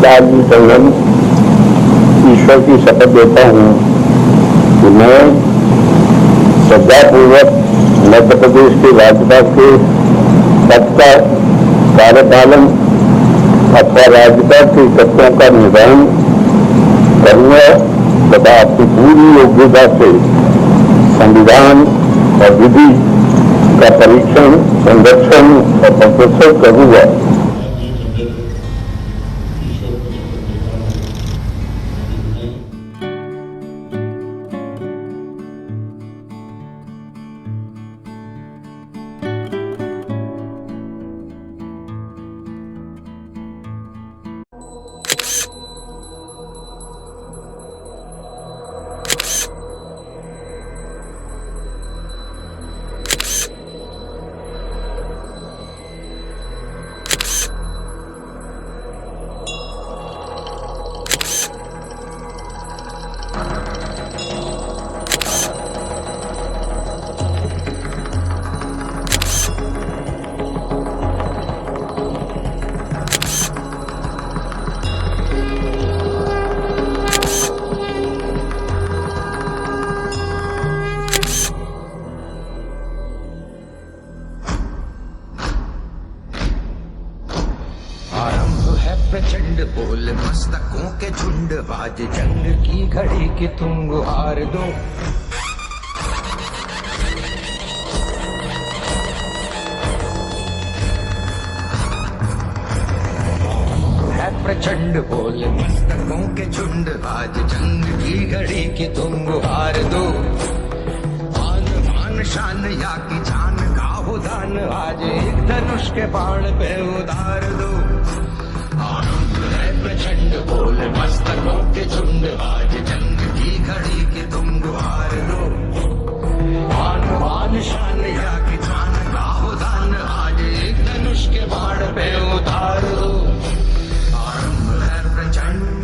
लालजी टंडन ईश्वर की शपथ लेता हूँ कि मैं श्रद्धापूर्वक मध्य प्रदेश के राज्यपाल के पद का कार्यपालन अथवा राज्यपाल के कर्तव्यों का निर्वहन करूँगा तथा अपनी पूरी योग्यता से संविधान और विधि का परीक्षण, संरक्षण और प्रदर्शन करूँगा। प्रचंड बोल मस्तकों के झुंड, आज जंग की घड़ी की तुम गुहार दो। है प्रचंड बोल मस्तकों के झुंड, आज जंग की घड़ी की तुम गुहार दो। आन मान शान या की जान का हो दान, आज एक धनुष के बाण पे उतार दो। प्रचंड बोल मस्तकों के झुंड, आज जंग की घड़ी की तुम गुहार दो। आन मान शान या की जान का हो दान, आज एक धनुष के बाण पे उतार दो। आरंभ है प्रचंड।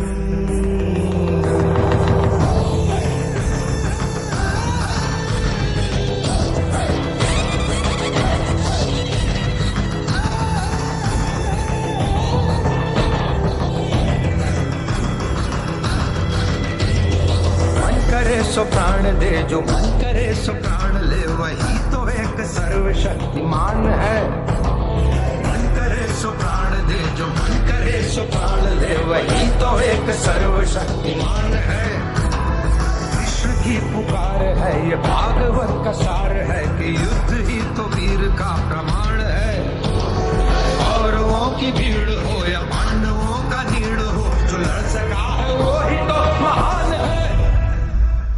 सो प्राण दे जो मन करे सो प्राण ले, वही तो एक सर्वशक्तिमान है। मन करे सो प्राण दे जो मन करे सो प्राण ले, वही तो एक सर्वशक्तिमान है। विश्व की पुकार है ये भागवत का सार है, कि युद्ध ही तो वीर का प्रमाण है। कौरवों की भीड़ हो या पांडवों का नीड़ हो, जो लड़ सका है वो ही तो महान है।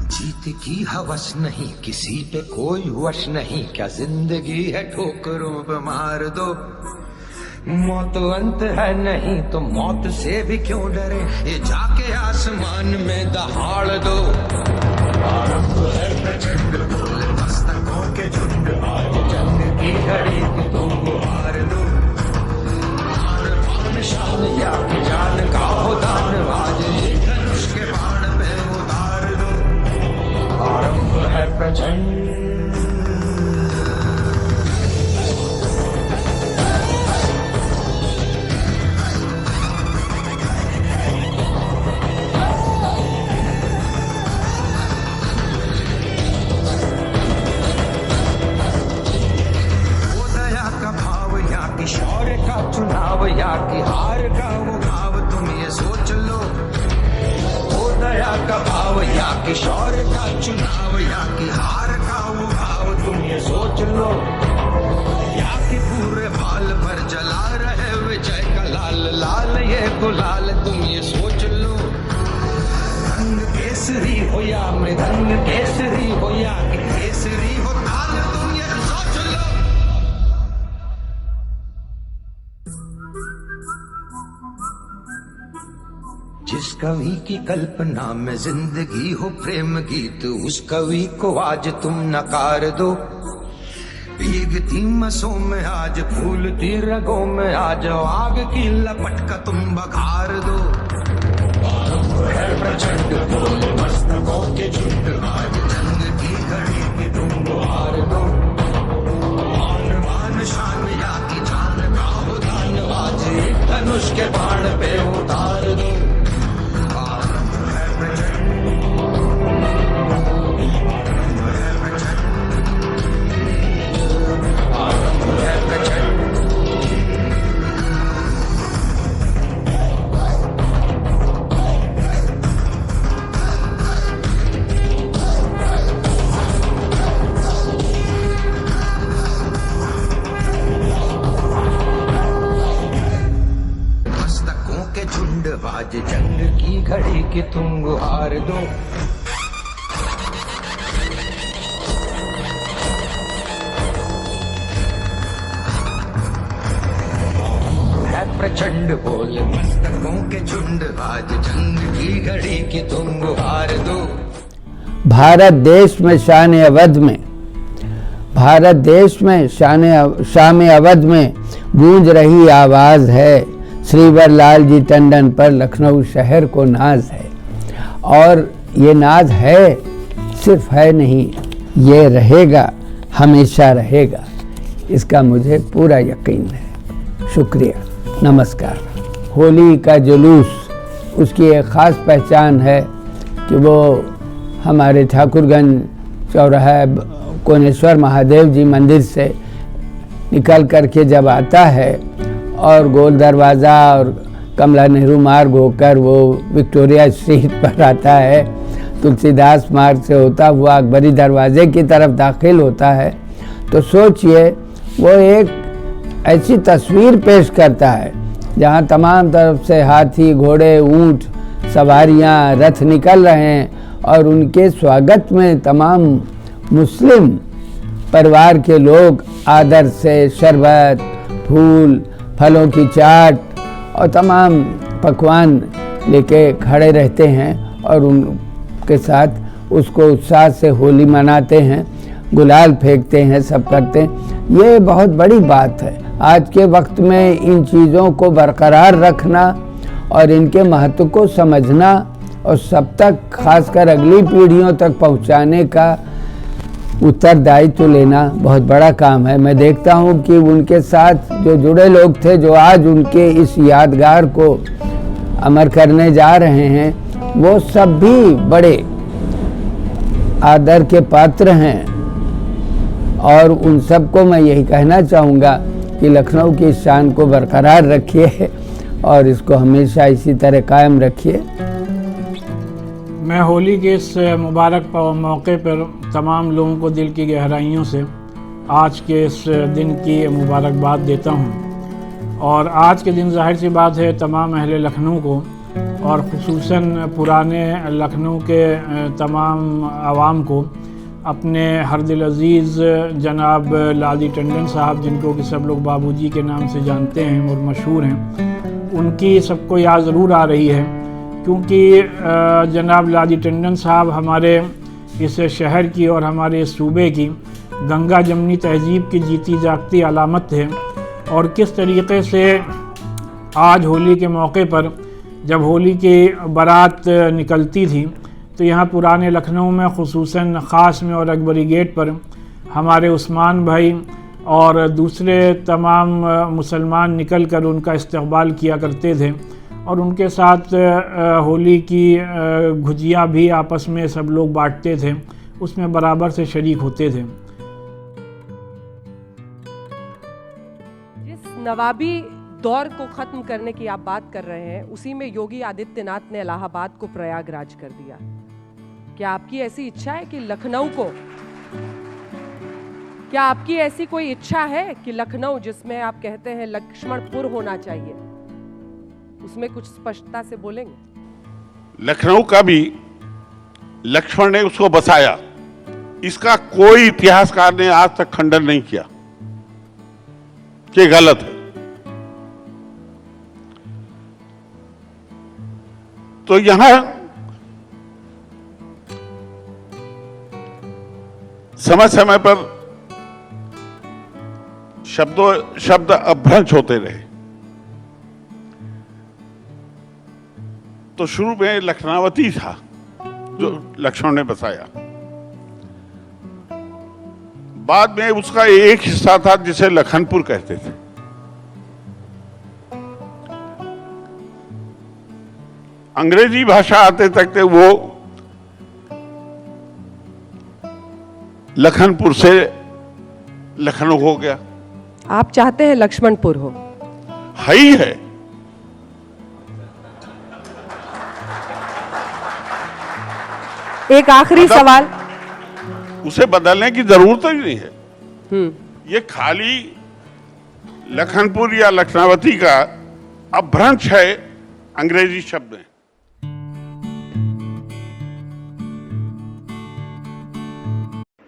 जीत की हवस नहीं, किसी पे कोई वश नहीं, क्या जिंदगी है ठोकरों पे मार दो। मौत अंत है नहीं तो मौत से भी क्यों डरे, ये जाके आसमान में दहाड़ दो। आरंभ है प्रचंड बोल मस्तकों के झुंड, आज जंग की घड़ी की तुम गुहार दो। आन शान या की जान का हो दान, आज एक धनुष के बाण पे उतार दो। आरंभ है प्रचंड। वो दया का भाव या कि शौर्य का चुनाव, या कि हार का वो भाव, तुम ये सोच लो। दया का भाव या कि शौर्य का चुनाव, या कि हार का वो भाव, तुम ये सोच लो। या कि पूरे बाल पर जला रहे विजय का लाल लाल ये गुलाल, तुम ये सोच लो। रंग केसरी हो या मृदंग केसरी हो, या कि केसरी हो ताल, तुम ये सोच लो। जिस कवि की कल्पना में जिंदगी हो प्रेम गीत, उस कवि को आज तुम नकार दो। भीगती मसों में आज फूलती रगों में आज, आग की लपट का तुम बघार दो। है प्रचंड बोल मस्तकों के झुंड, आज जंग की घड़ी की तुम गुहार दो। आन मान शान या की जान का हो दान, आज एक धनुष के बाण पे उतार दो। कि तुम गुहार दो। है प्रचंड बोल मस्तकों के झुंड, आज जंग की घड़ी कि तुम गुहार दो। भारत देश में शान अवध में, भारत देश में शाम अवध में गूंज रही आवाज़ है, श्रीवर लाल जी टंडन पर लखनऊ शहर को नाज है। और ये नाज है, सिर्फ है नहीं, ये रहेगा, हमेशा रहेगा, इसका मुझे पूरा यकीन है। शुक्रिया, नमस्कार। होली का जुलूस, उसकी एक ख़ास पहचान है कि वो हमारे ठाकुरगंज चौराहा कोनेश्वर महादेव जी मंदिर से निकल करके जब आता है और गोल दरवाज़ा और कमला नेहरू मार्ग होकर वो विक्टोरिया स्ट्रीट पर आता है, तुलसीदास मार्ग से होता हुआ अकबरी दरवाजे की तरफ दाखिल होता है, तो सोचिए वो एक ऐसी तस्वीर पेश करता है जहाँ तमाम तरफ से हाथी, घोड़े, ऊँट, सवारियाँ, रथ निकल रहे हैं और उनके स्वागत में तमाम मुस्लिम परिवार के लोग आदर से शरबत, फूल, फलों की चाट और तमाम पकवान लेके खड़े रहते हैं और उनके साथ उसको उत्साह से होली मनाते हैं, गुलाल फेंकते हैं, सब करते हैं। ये बहुत बड़ी बात है। आज के वक्त में इन चीज़ों को बरकरार रखना और इनके महत्व को समझना और सब तक, खासकर अगली पीढ़ियों तक पहुंचाने का उत्तरदायित्व लेना बहुत बड़ा काम है। मैं देखता हूं कि उनके साथ जो जुड़े लोग थे, जो आज उनके इस यादगार को अमर करने जा रहे हैं, वो सब भी बड़े आदर के पात्र हैं। और उन सबको मैं यही कहना चाहूँगा कि लखनऊ की शान को बरकरार रखिए और इसको हमेशा इसी तरह कायम रखिए। मैं होली के इस मुबारक मौके पर तमाम लोगों को दिल की गहराइयों से आज के इस दिन की मुबारकबाद देता हूं। और आज के दिन जाहिर सी बात है तमाम अहले लखनऊ को और ख़ुसूसन पुराने लखनऊ के तमाम आवाम को अपने हर दिल अज़ीज़ जनाब लाली टंडन साहब, जिनको कि सब लोग बाबूजी के नाम से जानते हैं और मशहूर हैं, उनकी सबको याद ज़रूर आ रही है। क्योंकि जनाब लाली टंडन साहब हमारे इस शहर की और हमारे इस सूबे की गंगा जमनी तहजीब की जीती जागती अलामत है। और किस तरीके से आज होली के मौके पर जब होली की बारात निकलती थी तो यहाँ पुराने लखनऊ में ख़ुसूसन ख़ास में और अकबरी गेट पर हमारे उस्मान भाई और दूसरे तमाम मुसलमान निकल कर उनका इस्तकबाल किया करते थे और उनके साथ होली की गुजिया भी आपस में सब लोग बांटते थे, उसमें बराबर से शरीक होते थे। जिस नवाबी दौर को ख़त्म करने की आप बात कर रहे हैं, उसी में योगी आदित्यनाथ ने इलाहाबाद को प्रयागराज कर दिया। क्या आपकी ऐसी इच्छा है कि लखनऊ को, क्या आपकी ऐसी कोई इच्छा है कि लखनऊ, जिसमें आप कहते हैं लक्ष्मणपुर होना चाहिए, उसमें कुछ स्पष्टता से बोलेंगे? लखनऊ का भी लक्ष्मण ने उसको बसाया, इसका कोई इतिहासकार ने आज तक खंडन नहीं किया कि गलत है। तो यहां समय समय पर शब्द अपभ्रंश होते रहे। तो शुरू में लखनावती था जो लक्ष्मण ने बसाया, बाद में उसका एक हिस्सा था जिसे लखनपुर कहते थे। अंग्रेजी भाषा आते तक वो लखनपुर से लखनऊ हो गया। आप चाहते हैं लक्ष्मणपुर हो? ही है। एक आखिरी सवाल, उसे बदलने की जरूरत ही नहीं है। ये खाली लखनपुर या लखनावती का अपभ्रंश है अंग्रेजी शब्द है।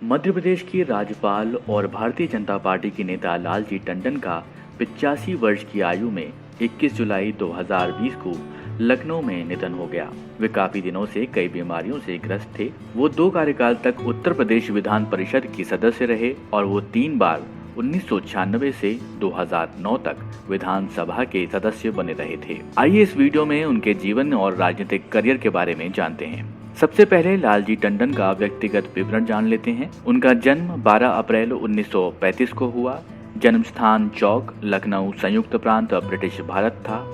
मध्य प्रदेश के राज्यपाल और भारतीय जनता पार्टी के नेता लालजी टंडन का 85 वर्ष की आयु में 21 जुलाई 2020 को लखनऊ में निधन हो गया। वे काफी दिनों से कई बीमारियों से ग्रस्त थे। वो 2 कार्यकाल तक उत्तर प्रदेश विधान परिषद की सदस्य रहे और वो 3 बार 1996 से 2009 तक विधानसभा के सदस्य बने रहे थे। आइए इस वीडियो में उनके जीवन और राजनीतिक करियर के बारे में जानते हैं। सबसे पहले लालजी टंडन का व्यक्तिगत विवरण जान लेते हैं। उनका जन्म 12 अप्रैल 1935 को हुआ। जन्म स्थान चौक, लखनऊ, संयुक्त प्रांत, ब्रिटिश भारत था।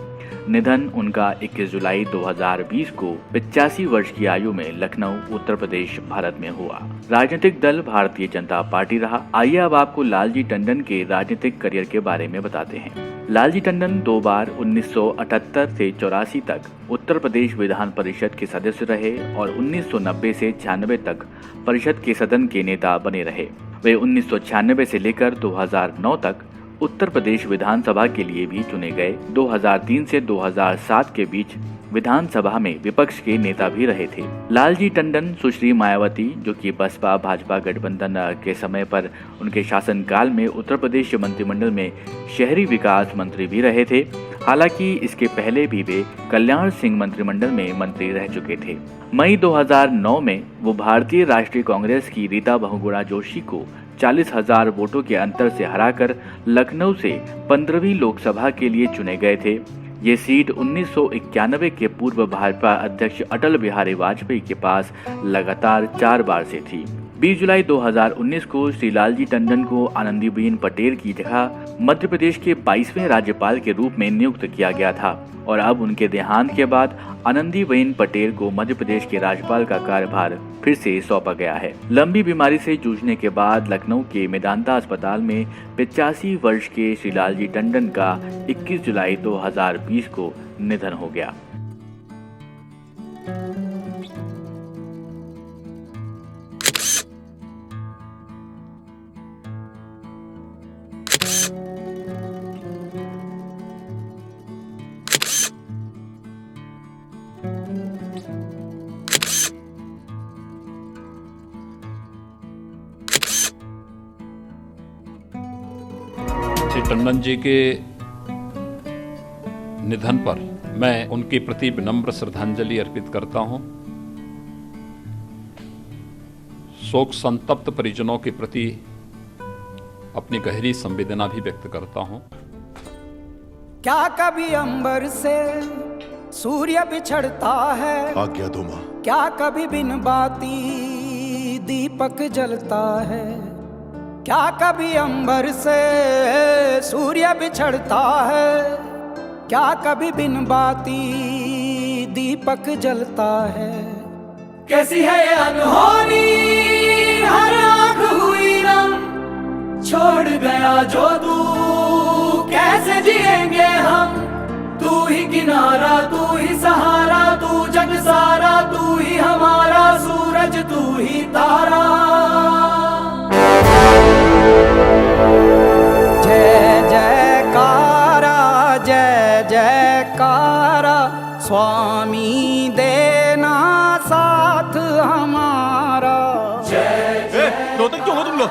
निधन उनका 21 जुलाई 2020 को 85 वर्ष की आयु में लखनऊ, उत्तर प्रदेश, भारत में हुआ। राजनीतिक दल भारतीय जनता पार्टी रहा। आइए अब आपको लालजी टंडन के राजनीतिक करियर के बारे में बताते हैं। लालजी टंडन 2 बार 1978 से 84 तक उत्तर प्रदेश विधान परिषद के सदस्य रहे और 1990 से 96 तक परिषद के सदन के नेता बने रहे। वे 1996 से लेकर 2009 तक उत्तर प्रदेश विधानसभा के लिए भी चुने गए। 2003 से 2007 के बीच विधानसभा में विपक्ष के नेता भी रहे थे। लालजी टंडन सुश्री मायावती, जो कि बसपा भाजपा गठबंधन के समय पर उनके शासनकाल में उत्तर प्रदेश मंत्रिमंडल में शहरी विकास मंत्री भी रहे थे। हालांकि इसके पहले भी वे कल्याण सिंह मंत्रिमंडल में मंत्री रह चुके थे। मई 2009 में वो भारतीय राष्ट्रीय कांग्रेस की रीता बहुगुणा जोशी को 40,000 वोटों के अंतर से हराकर लखनऊ से 15वीं लोकसभा के लिए चुने गए थे। ये सीट 1991 के पूर्व भाजपा अध्यक्ष अटल बिहारी वाजपेयी के पास लगातार 4 बार से थी। 20 जुलाई 2019 को श्री लालजी टंडन को आनंदीबेन पटेल की जगह मध्य प्रदेश के 22वें राज्यपाल के रूप में नियुक्त किया गया था और अब उनके देहांत के बाद आनंदीबेन पटेल को मध्य प्रदेश के राज्यपाल का कार्यभार फिर से सौंपा गया है। लंबी बीमारी से जूझने के बाद लखनऊ के मेदांता अस्पताल में 85 वर्ष के श्री लालजी टंडन का 21 जुलाई 2020 को निधन हो गया। श्री टंडन जी के निधन पर मैं उनके प्रति विनम्र श्रद्धांजलि अर्पित करता हूं। शोक संतप्त परिजनों के प्रति अपनी गहरी संवेदना भी व्यक्त करता हूं। क्या कभी अंबर से सूर्य बिछड़ता है, आज्ञा दो मां। क्या कभी बिन बाती दीपक जलता है, क्या कभी अंबर से सूर्य बिछड़ता है, क्या कभी बिन बाती दीपक जलता है। कैसी है ये अनहोनी हर आँख हुई नम, छोड़ गया जो तू कैसे जिएंगे हम। तू ही किनारा, तू ही सहारा, तू जग सारा, तू ही हमारा सूरज, तू ही तारा। जय जयकारा, जय जयकारा, स्वामी देना साथ हमारा। जय रोते क्यों हो तुम लोग?